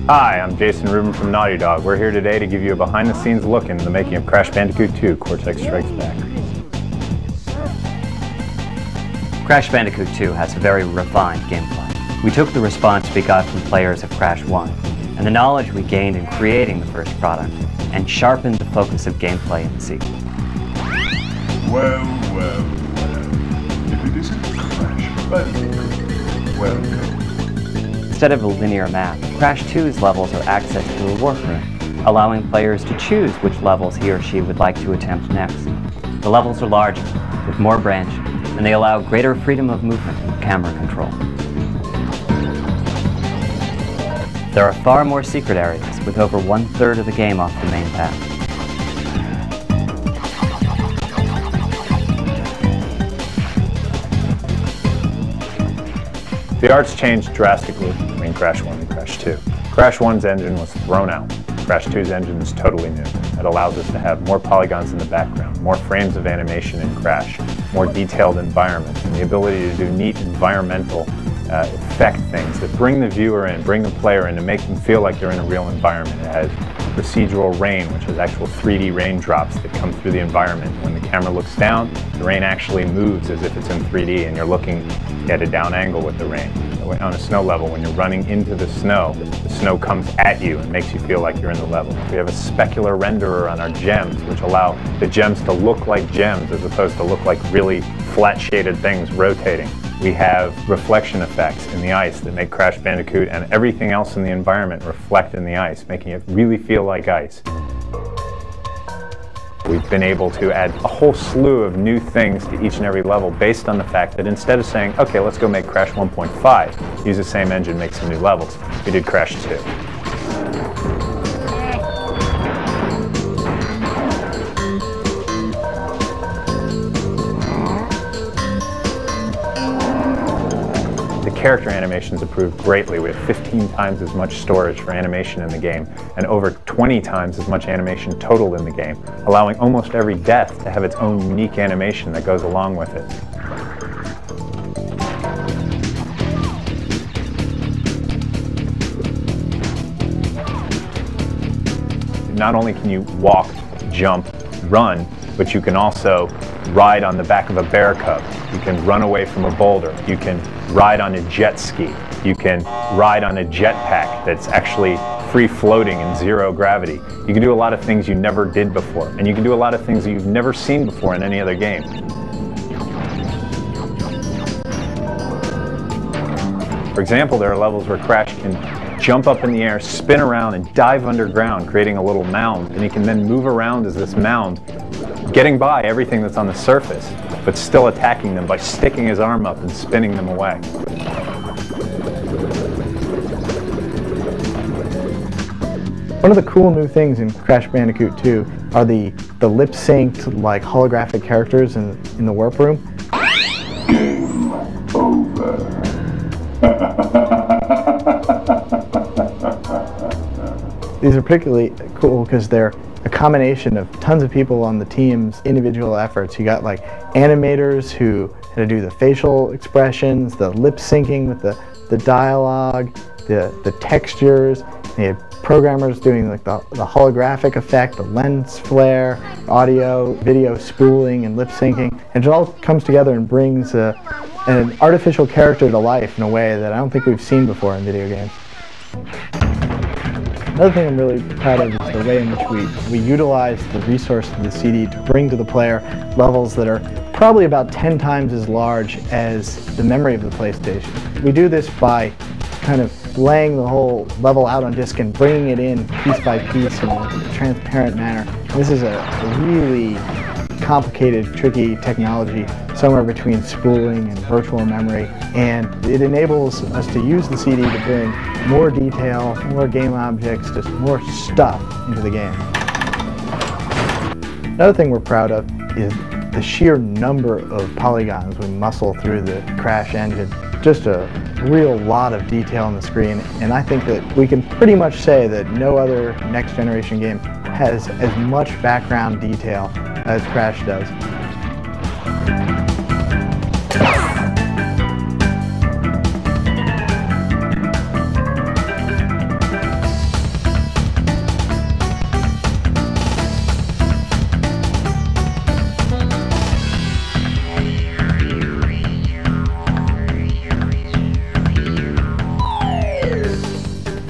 Hi, I'm Jason Rubin from Naughty Dog. We're here today to give you a behind-the-scenes look into the making of Crash Bandicoot 2, Cortex Strikes Back. Crash Bandicoot 2 has a very refined gameplay. We took the response we got from players of Crash 1 and the knowledge we gained in creating the first product and sharpened the focus of gameplay in the sequel. Well. If it isn't Crash Bandicoot, welcome. Instead of a linear map, Crash 2's levels are accessed through a workroom, allowing players to choose which levels he or she would like to attempt next. The levels are larger, with more branches, and they allow greater freedom of movement and camera control. There are far more secret areas, with over 1/3 of the game off the main path. The art's changed drastically between Crash 1 and Crash 2. Crash 1's engine was thrown out. Crash 2's engine is totally new. It allows us to have more polygons in the background, more frames of animation in Crash, more detailed environments, and the ability to do neat environmental effect things that bring the viewer in, bring the player in, and make them feel like they're in a real environment. It has procedural rain, which is actual 3D raindrops that come through the environment. When the camera looks down, the rain actually moves as if it's in 3D, and you're looking at a down angle with the rain. On a snow level, when you're running into the snow comes at you and makes you feel like you're in the level. We have a specular renderer on our gems, which allow the gems to look like gems as opposed to look like really flat shaded things rotating. We have reflection effects in the ice that make Crash Bandicoot and everything else in the environment reflect in the ice, making it really feel like ice. We've been able to add a whole slew of new things to each and every level based on the fact that instead of saying, okay, let's go make Crash 1.5, use the same engine, make some new levels, we did Crash 2. The character animations improved greatly. We have 15 times as much storage for animation in the game and over 20 times as much animation total in the game, allowing almost every death to have its own unique animation that goes along with it. Not only can you walk, jump, run, but you can also ride on the back of a bear cub. You can run away from a boulder. You can ride on a jet ski. You can ride on a jetpack that's actually free floating in zero gravity. You can do a lot of things you never did before, and you can do a lot of things that you've never seen before in any other game. For example, there are levels where Crash can jump up in the air, spin around, and dive underground, creating a little mound, and he can then move around as this mound, getting by everything that's on the surface, but still attacking them by sticking his arm up and spinning them away. One of the cool new things in Crash Bandicoot 2 are the lip-synced, like, holographic characters in the warp room. These are particularly cool because they're a combination of tons of people on the team's individual efforts. You got like animators who had to do the facial expressions, the lip syncing with the dialogue, the textures. They had programmers doing like the holographic effect, the lens flare, audio, video spooling, and lip syncing. And it all comes together and brings an artificial character to life in a way that I don't think we've seen before in video games. Another thing I'm really proud of is the way in which we utilize the resource of the CD to bring to the player levels that are probably about 10 times as large as the memory of the PlayStation. We do this by kind of laying the whole level out on disk and bringing it in piece by piece in a transparent manner. This is a really complicated, tricky technology, somewhere between spooling and virtual memory, and it enables us to use the CD to bring more detail, more game objects, just more stuff into the game. Another thing we're proud of is the sheer number of polygons we muscle through the Crash engine. Just a real lot of detail on the screen, and I think that we can pretty much say that no other next generation game has as much background detail as Crash does.